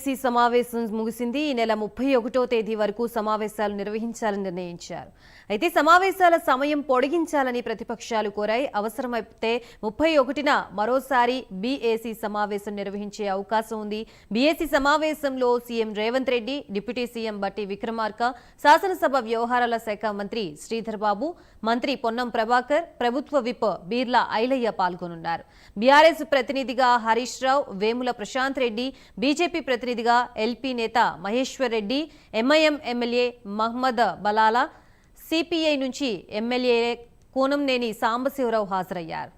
BAC సమావేశం ముగిసింది. ఈ నెల 31వ తేదీ వరకు సమావేశాలు నిర్వహించాలని నిర్ణయించారు. అయితే సమావేశాల సమయం పొడిగించాలని ప్రతిపక్షాలు కోరాయి. అవసరమైతే 31న మరోసారి బీఏసీ సమావేశం నిర్వహించే అవకాశం ఉంది. బీఏసీ సమావేశంలో CM Revanth Reddy, deputy CM బట్టి విక్రమార్క, శాసనసభ వ్యవహారాల శాఖ మంత్రి శ్రీధర్ బాబు, మంత్రి పొన్నం ప్రభాకర్, ప్రభుత్వ విప్ బీర్లా ఐలయ్య పాల్గొనున్నారు. బీఆర్ఎస్ ప్రతినిధిగా హరీష్ రావు, వేముల ప్రశాంత్ రెడ్డి, బీజేపీ ప్రతినిధిగా ఎల్పీ నేత Maheshwar Reddy, MIM MLA Mohammed Balala, CPI నుంచి ఎమ్మెల్యే కూనంనేని సాంబశివరావు హాజరయ్యారు.